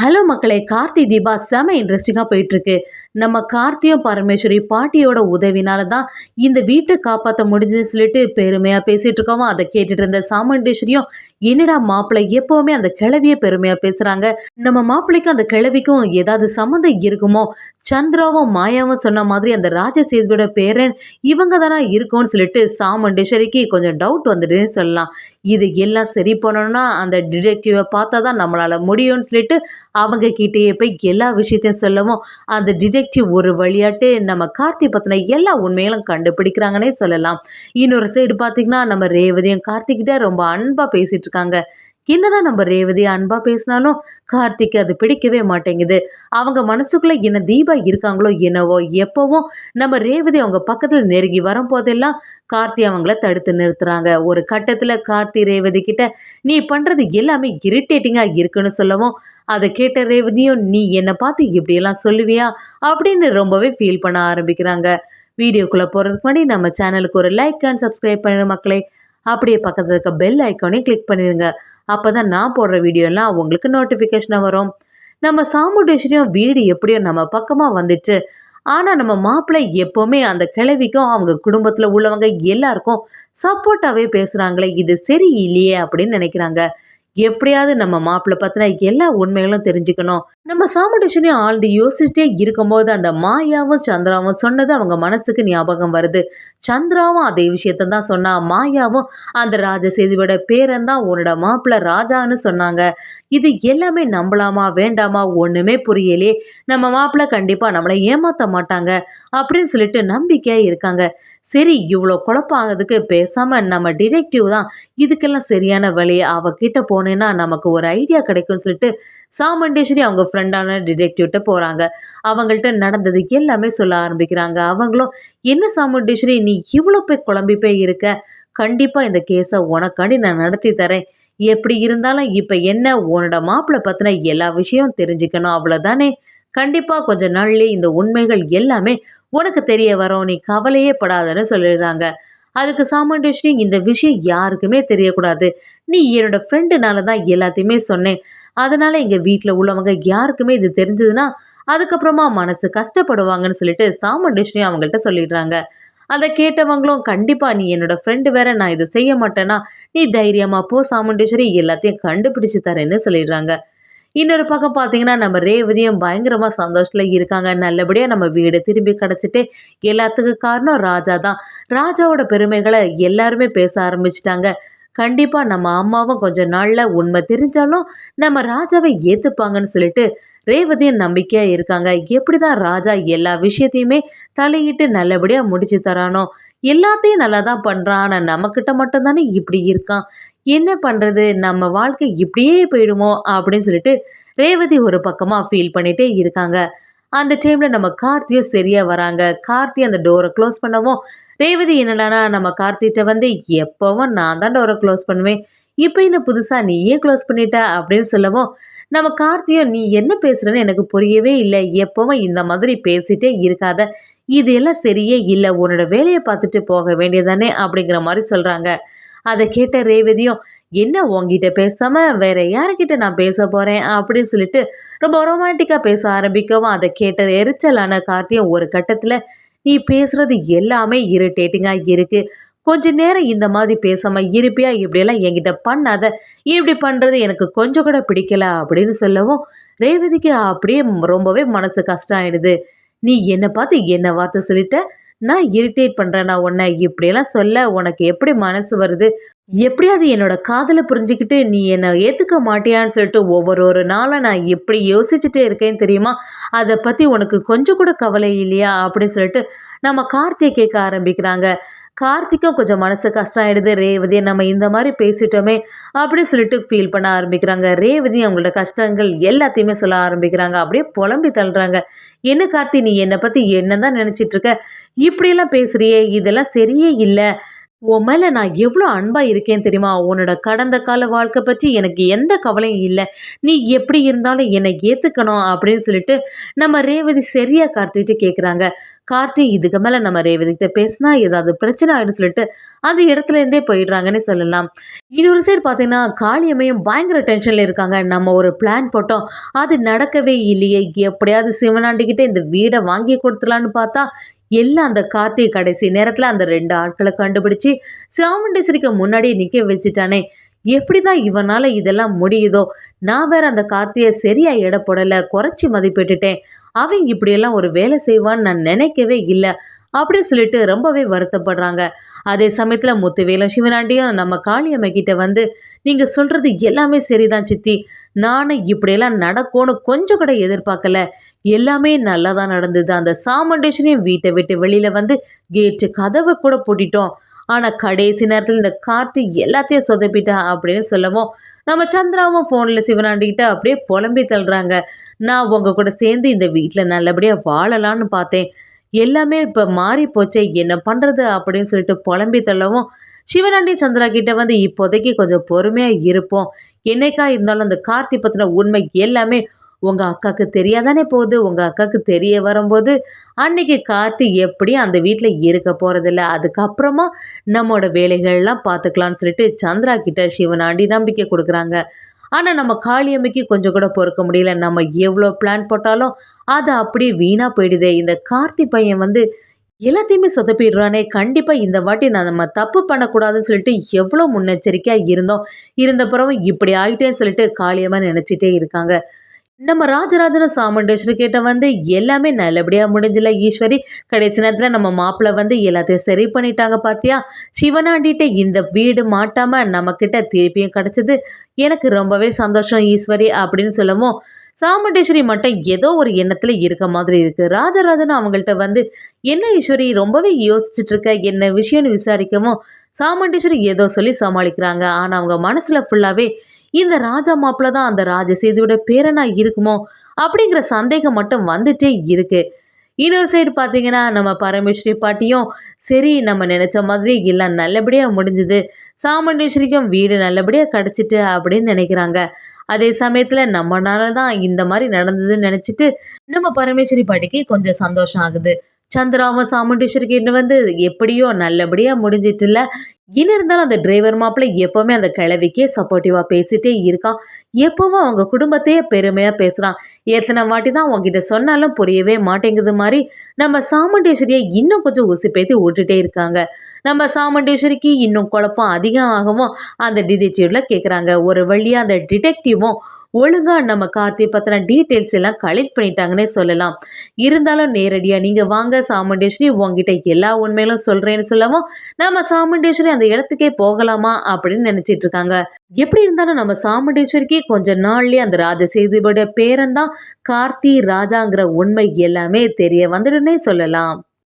Hello மக்களே! கார்த்தி தீபா செம இன்ட்ரெஸ்டிங்கா போயிட்டுருக்கு. நம்ம கார்த்தியும் பரமேஸ்வரி பாட்டியோட உதவினால தான் இந்த வீட்ட காப்பாத்த முடிஞ்சுதுன்னு சொல்லிட்டு பெருமையா பேசிட்டு இருக்கவும், அத கேட்டுட்டு இருந்த சாமுண்டீஸ்வரியும், என்னடா மாப்பிள்ளை எப்பவுமே அந்த கிழவிய பெருமையா பேசுறாங்க. நம்ம மாப்பிள்ளைக்கும் அந்த கிழவிக்கும் ஏதாவது சம்மந்தம் இருக்குமோ? சந்திராவும் மாயாவும் சொன்ன மாதிரி அந்த ராஜசேதுவோட பேரன் இவங்க தானா இருக்கும்னு சொல்லிட்டு சாமுண்டீஸ்வரிக்கு கொஞ்சம் டவுட் வந்துடுதுன்னு சொல்லலாம். இது எல்லாம் சரி பண்ணணும்னா அந்த டிடெக்டிவ பார்த்தா தான் நம்மளால முடியும்னு சொல்லிட்டு அவங்க கிட்டயே போய் எல்லா விஷயத்தையும் சொல்லவும், அந்த டிடெக்டிவ் ஒரு வழியாட்டு நம்ம கார்த்தி பத்தின எல்லா உண்மைகளும் கண்டுபிடிக்கிறாங்கன்னே சொல்லலாம். இன்னொரு சைடு பார்த்தீங்கன்னா, நம்ம ரேவதியும் கார்த்திகிட்ட ரொம்ப அன்பா பேசிட்டு இருக்காங்க. என்னதான் நம்ம ரேவதி அன்பா பேசினாலும் கார்த்திக்கு அது பிடிக்கவே மாட்டேங்குது. அவங்க மனசுக்குள்ள என்ன தீபா இருக்காங்களோ என்னவோ, எப்பவும் நம்ம ரேவதி அவங்க பக்கத்துல நெருங்கி வரும்போதெல்லாம் கார்த்தி அவங்கள தடுத்து நிறுத்துறாங்க. ஒரு கட்டத்துல கார்த்தி ரேவதி கிட்ட நீ பண்றது எல்லாமே இரிட்டேட்டிங்கா இருக்குன்னு சொல்லவும், அத கேட்ட ரேவதியும் நீ என்ன பார்த்து இப்படியெல்லாம் சொல்லுவியா அப்படின்னு ரொம்பவே ஃபீல் பண்ண ஆரம்பிக்கிறாங்க. வீடியோக்குள்ள போறதுக்கு முன்னாடி நம்ம சேனலுக்கு ஒரு லைக் அண்ட் சப்ஸ்கிரைப் பண்ணுங்க மக்களே. அப்படியே பக்கத்துல இருக்க பெல் ஐக்கானையும் கிளிக் பண்ணிருங்க. அப்பதான் நான் போடுற வீடியோ எல்லாம் உங்களுக்கு நோட்டிபிகேஷனா வரும். நம்ம சாமுண்டேஸ்வரியும் வீடு எப்படியோ நம்ம பக்கமா வந்துச்சு. ஆனா நம்ம மாப்பிள்ளை எப்பவுமே அந்த கிழவிக்கும் அவங்க குடும்பத்துல உள்ளவங்க எல்லாருக்கும் சப்போர்ட்டாவே பேசுறாங்களே, இது சரி இல்லையே அப்படின்னு நினைக்கிறாங்க. எப்படியாவது நம்ம மாப்பிள்ளை பத்தின எல்லா உண்மைகளும் தெரிஞ்சுக்கணும். நம்ம சாமுண்டேஸ்வரியும் ஆழ்ந்து யோசிச்சுட்டே இருக்கும்போது அந்த மாயாவும் சந்திராவும் சொன்னது அவங்க மனசுக்கு ஞாபகம் வருது. சந்திராவும் அதே விஷயத்த தான் சொன்னா, மாயாவும் அந்த ராஜசேதுவோட பேரன் தான் உன்னோட மாப்பிள்ளை ராஜான்னு சொன்னாங்க. இது எல்லாமே நம்பலாமா வேண்டாமா ஒண்ணுமே புரியலையே. நம்ம மாப்பிள்ளை கண்டிப்பா நம்மளை ஏமாத்த மாட்டாங்க அப்படின்னு சொல்லிட்டு நம்பிக்கையா இருக்காங்க. சரி, இவ்வளோ குழப்பம் ஆகுதுக்கு பேசாம நம்ம டிடெக்டிவ் தான் இதுக்கெல்லாம் சரியான வழி. அவகிட்ட போனேன்னா நமக்கு ஒரு ஐடியா கிடைக்கும்னு சொல்லிட்டு சாமுண்டேஸ்வரி அவங்க ஃப்ரெண்டான டிடெக்டிவ்கிட்ட போறாங்க. அவங்கள்ட்ட நடந்தது எல்லாமே சொல்ல ஆரம்பிக்கிறாங்க. அவங்களும் என்ன சாமுண்டேஸ்வரி நீ இவ்வளோ போய் குழம்பி போய் இருக்க? கண்டிப்பா இந்த கேஸை உனக்காண்டி நான் நடத்தி தரேன். எப்படி இருந்தாலும் இப்ப என்ன உன்னோட மாப்பிள்ளை பத்தின எல்லா விஷயம் தெரிஞ்சுக்கணும் அவ்வளவுதானே. கண்டிப்பா கொஞ்ச நாள்லயே இந்த உண்மைகள் எல்லாமே உனக்கு தெரிய வரும். நீ கவலையே படாதன்னு சொல்லிடுறாங்க. அதுக்கு சாமுண்டேஸ்வரி இந்த விஷயம் யாருக்குமே தெரியக்கூடாது. நீ என்னோட ஃப்ரெண்டுனால தான் எல்லாத்தையுமே சொன்னேன். அதனால எங்க வீட்ல உள்ளவங்க யாருக்குமே இது தெரிஞ்சதுன்னா, அதுக்கப்புறமா மனசு கஷ்டப்படுவாங்கன்னு சொல்லிட்டு சாமுண்டேஸ்வரி அவங்கள்ட்ட சொல்லிடுறாங்க. அத கேட்டவங்களும் கண்டிப்பா நீ என்னோட ஃப்ரெண்டு வேற நான் இத செய்ய மாட்டேன்னா, நீ தைரியமா போ சாமுண்டேஸ்வரி எல்லாத்தையும் கண்டுபிடிச்சு தரேன்னு சொல்லிடுறாங்க. இன்னொரு பக்கம் பார்த்தீங்கன்னா, நம்ம ரேவதியும் பயங்கரமா சந்தோஷத்துல இருக்காங்க. நல்லபடியா நம்ம வீடு திரும்பி கிடைச்சிட்டு, எல்லாத்துக்கும் காரணம் ராஜா தான். ராஜாவோட பெருமைகள எல்லாருமே பேச ஆரம்பிச்சுட்டாங்க. கண்டிப்பா நம்ம அம்மாவும் கொஞ்ச நாள்ல உண்மை தெரிஞ்சாலும், நம்ம ராஜாவ ஏத்துப்பாங்கன்னு சொல்லிட்டு ரேவதியும் நம்பிக்கையா இருக்காங்க. எப்படிதான் ராஜா எல்லா விஷயத்தையுமே தலையிட்டு நல்லபடியா முடிச்சு தரானோ, எல்லாத்தையும் நல்லா தான் பண்றான். ஆனா நம்மகிட்ட மட்டும் தானே இப்படி இருக்கான். என்ன பண்றது? நம்ம வாழ்க்கை இப்படியே போயிடுமோ! அப்படின்னு சொல்லிட்டு ரேவதி ஒரு பக்கமா ஃபீல் பண்ணிட்டே இருக்காங்க. அந்த டைம்ல நம்ம கார்த்தியும் சரியா வராங்க. கார்த்தி அந்த டோர க்ளோஸ் பண்ணவும், ரேவதி என்னடான்னா நம்ம கார்த்திட்ட வந்து எப்பவும் நான் தான் டோர க்ளோஸ் பண்ணுவேன். இப்ப என்ன புதுசா நீ ஏன் க்ளோஸ் பண்ணிட்ட? அப்படின்னு சொல்லவும், நம்ம கார்த்தியும் நீ என்ன பேசுறன்னு எனக்கு புரியவே இல்ல. எப்பவும் இந்த மாதிரி பேசிட்டே இருக்காத. இது எல்லாம் சரியே இல்ல. உன்னோட வேலைய பார்த்துட்டு போக வேண்டியதானே! அப்படிங்கிற மாரி சொல்றாங்க. அத கேட்ட ரேவதியும், "என்ன உன்கிட்ட பேசாம வேற யார்கிட்ட நான் பேசப் போறேன்?" அப்படின்னு சொல்லிட்டு ரொம்ப ரொமான்டிக்கா பேச ஆரம்பிக்கவும், அத கேட்ட எரிச்சலான கார்த்தியும் ஒரு கட்டத்துல, "நீ பேசுறது எல்லாமே இரிட்டேட்டிங்கா இருக்கு. கொஞ்ச நேரம் இந்த மாதிரி பேசாம இருப்பியா? இப்படியெல்லாம் என்கிட்ட பண்ணாத. இப்படி பண்றது எனக்கு கொஞ்சம் கூட பிடிக்கல." அப்படின்னு சொல்லவும், ரேவதிக்கு அப்படியே ரொம்பவே மனசு கஷ்டம் ஆயிடுது. "நீ என்ன பார்த்து என்ன வார்த்தை சொல்லிட்ட? நான் இரிட்டேட் பண்றேனா உன்ன? இப்படியெல்லாம் சொல்ல உனக்கு எப்படி மனசு வருது? எப்படியாவது என்னோட காதல புரிஞ்சுக்கிட்டு நீ என்ன ஏத்துக்க மாட்டியான்னு சொல்லிட்டு ஒவ்வொரு நாளா நான் எப்படி யோசிச்சுட்டே இருக்கேன் தெரியுமா? அத பத்தி உனக்கு கொஞ்சம் கூட கவலை இல்லையா?" அப்படின்னு சொல்லிட்டு நம்ம கார்த்திய கேட்க ஆரம்பிக்கிறாங்க. கார்த்திக்கும் கொஞ்சம் மனசு கஷ்டம் ஆயிடுது. ரேவதிய நம்ம இந்த மாரி பேசிட்டோமே அப்படின்னு சொல்லிட்டு ஃபீல் பண்ண ஆரம்பிக்கிறாங்க. ரேவதி அவங்களோட கஷ்டங்கள் எல்லாத்தையுமே சொல்ல ஆரம்பிக்கிறாங்க. அப்படியே புலம்பி தள்ளுறாங்க. "என்ன கார்த்தி நீ என்ன பத்தி என்னதான் நினைச்சிட்டு இருக்க? இப்படியெல்லாம் பேசுறியே! இதெல்லாம் சரியே இல்ல. உன் மேல நான் எவ்வளோ அன்பா இருக்கேன் தெரியுமா? உன்னோட கடந்த கால வாழ்க்கை பற்றி எனக்கு எந்த கவலையும் இல்ல. நீ எப்படி இருந்தாலும் என்னை ஏத்துக்கணும் அப்படின்னு சொல்லிட்டு நம்ம ரேவதி சரியா கார்த்திகிட்ட கேட்குறாங்க. கார்த்தி இதுக்கு மேல நம்ம ரேவதி கிட்ட பேசினா ஏதாவது பிரச்சனை ஆயிடும்னு சொல்லிட்டு அந்த இடத்துல இருந்தே போயிடுறாங்கன்னு சொல்லலாம். இன்னொரு சைடு பார்த்தீங்கன்னா, காளியம்மையும் பயங்கர டென்ஷன்ல இருக்காங்க. நம்ம ஒரு பிளான் போட்டோம். அது நடக்கவே இல்லையே! எப்படியாவது சிவனாண்டிகிட்ட இந்த வீட வாங்கி குடுத்துடலான்னு பார்த்தா, எல்லாம் அந்த கார்த்தி கடைசி நேரத்துல அந்த 2 ஆட்கள கண்டுபிடிச்சு, சாமுண்டீஸ்வரிக்கு முன்னாடி நிக்க வச்சுட்டானே! எப்படிதான் இவனால இதெல்லாம் முடியுதோ? நான் வேற அந்த கார்த்திய சரியா எடை போடல. குறைச்சு மதிப்பிட்டுட்டேன். அவன் இப்படியெல்லாம் ஒரு வேலை செய்வான்னு நான் நினைக்கவே இல்ல. அப்படின்னு சொல்லிட்டு ரொம்பவே வருத்தப்படுறாங்க. அதே சமயத்துல முத்துவேலும் சிவனாண்டியும் நம்ம காளியம்மை கிட்ட வந்து, "நீங்க சொல்றது எல்லாமே சரிதான் சித்தி. நானும் இப்படியெல்லாம் நடக்கும்னு கொஞ்சம் கூட எதிர்பார்க்கல. எல்லாமே நல்லா தான் நடந்தது. அந்த சாமுண்டீஸ்வரியும் வீட்டை விட்டு வெளியில வந்து கேட்டு கதவை கூட பூட்டிட்டோம். ஆனா கடைசி நேரத்துல இந்த கார்த்தி எல்லாத்தையும் சொதப்பிட்டான்" அப்படின்னு சொல்லவும், நம்ம சந்திராவும் ஃபோன்ல சிவனாண்டிகிட்ட அப்படியே புலம்பி தள்ளுறாங்க. "நான் உங்க கூட சேர்ந்து இந்த வீட்ல நல்லபடியா வாழலான்னு பார்த்தேன். எல்லாமே இப்ப மாறி போச்சே! என்ன பண்றது?" அப்படின்னு சொல்லிட்டு புலம்பி தள்ளவும், சிவனாண்டி சந்திரா கிட்ட வந்து இப்போதைக்கு கொஞ்சம் பொறுமையா இருப்போம். என்னைக்கா இருந்தாலும் அந்த கார்த்தி பத்தின உண்மை எல்லாமே உங்க அக்காக்கு தெரியாதானே போகுது. உங்க அக்காக்கு தெரிய வரும்போது, அன்னைக்கு கார்த்தி எப்படியும் அந்த வீட்ல இருக்க போறதில்ல. அதுக்கப்புறமா நம்மோட வேலைகள்லாம் பார்த்துக்கலாம்னு சொல்லிட்டு சந்திரா கிட்ட சிவனாண்டி நம்பிக்கை குடுக்குறாங்க. ஆனா நம்ம காளியம்மைக்கு கொஞ்சம் கூட பொறுக்க முடியல. நம்ம எவ்வளோ பிளான் போட்டாலும், அது அப்படியே வீணா போயிடுதே. இந்த கார்த்தி பையன் வந்து எல்லாத்தையுமே சொதப்பிடுறானே! கண்டிப்பா இந்த வாட்டி நம்ம தப்பு பண்ணக்கூடாதுன்னு சொல்லிட்டு எவ்வளோ முன்னெச்சரிக்கையா இருந்தோம். இருந்த பிறகும் இப்படி ஆயிட்டேன்னு சொல்லிட்டு காளியம்மா நினைச்சிட்டே இருக்காங்க. நம்ம ராஜராஜனும் சாமுண்டேஸ்வரி கிட்ட வந்து எல்லாமே நல்லபடியா முடிஞ்சல ஈஸ்வரி. கடைசி நேரத்துல நம்ம மாப்பிள்ளை வந்து எல்லாத்தையும் சரி பண்ணிட்டாங்க பாத்தியா? சிவனாண்டிட்ட இந்த வீடு மாட்டாம நம்மக்கிட்ட திருப்பியும் கிடைச்சது. எனக்கு ரொம்பவே சந்தோஷம் ஈஸ்வரி அப்படின்னு சொல்லவும், சாமுண்டேஸ்வரி மட்டும் ஏதோ ஒரு எண்ணத்துல இருக்க மாதிரி இருக்கு. ராஜராஜனும் அவங்கள்ட்ட வந்து, "என்ன ஈஸ்வரி ரொம்பவே யோசிச்சுட்டு இருக்க? என்ன விஷயம்னு?" விசாரிக்கவும், சாமுண்டீஸ்வரி ஏதோ சொல்லி சமாளிக்கிறாங்க. ஆனா அவங்க மனசுல ஃபுல்லாவே இந்த ராஜா மாப்பிள்ள தான் அந்த ராஜசேதுவோட பேரனா இருக்குமோ? அப்படிங்கிற சந்தேகம் மட்டும் வந்துட்டே இருக்கு. இன்னொரு சைடு பார்த்தீங்கன்னா, நம்ம பரமேஸ்வரி பாட்டியும், சரி நம்ம நெனச்ச மாதிரி எல்லாம் நல்லபடியா முடிஞ்சுது. சாமுண்டீஸ்வரிக்கும் வீடு நல்லபடியா கிடைச்சிட்டு அப்படின்னு நெனைக்கிறாங்க. அதே சமயத்துல நம்மனால தான் இந்த மாரி நடந்ததுன்னு நெனச்சுட்டு, நம்ம பரமேஸ்வரி பாட்டிக்கு கொஞ்சம் சந்தோஷம் ஆகுது. சந்திராவும் சாமுண்டீஸ்வரிக்கு வந்து எப்படியோ நல்லபடியா முடிஞ்சிட்டுல்ல. என்ன இருந்தாலும் அந்த டிரைவர் மாப்பிள்ளை எப்பவுமே அந்த கிழவிக்கே சப்போர்ட்டிவா பேசிட்டே இருக்கான். எப்பவும் அவங்க குடும்பத்தையே பெருமையா பேசுறான். எத்தனை வாட்டி தான் உன்கிட்ட சொன்னாலும் புரியவே மாட்டேங்குது மாரி நம்ம சாமுண்டீஸ்வரியை இன்னும் கொஞ்சம் உசுப்பேத்தி விட்டுட்டே இருக்காங்க. நம்ம சாமுண்டீஸ்வரிக்கு இன்னும் குழப்பம் அதிகமாகவும் அந்த டிடெக்டிவ்ல கேட்குறாங்க. ஒரு வழியா அந்த டிடெக்டிவும் ஒழுங்கா நம்ம கார்த்தி பத்தின டீட்டெயில்ஸ் எல்லாம் கலெக்ட் பண்ணிட்டாங்கன்னே சொல்லலாம். இருந்தாலும் நேரடியா நீங்க வாங்க சாமுண்டேஸ்வரி உங்ககிட்ட எல்லா உண்மைகளும் சொல்றேன்னு சொல்லவும், நம்ம சாமுண்டேஸ்வரி அந்த இடத்துக்கே போகலாமா அப்படின்னு நினைச்சிட்டு இருக்காங்க. எப்படி இருந்தாலும் நம்ம சாமுண்டேஸ்வரிக்கு கொஞ்ச நாள்லயே அந்த ராஜசேதுவோட பேரன் தான் கார்த்தி ராஜாங்கிற உண்மை எல்லாமே தெரிய வந்துடுன்னே சொல்லலாம்.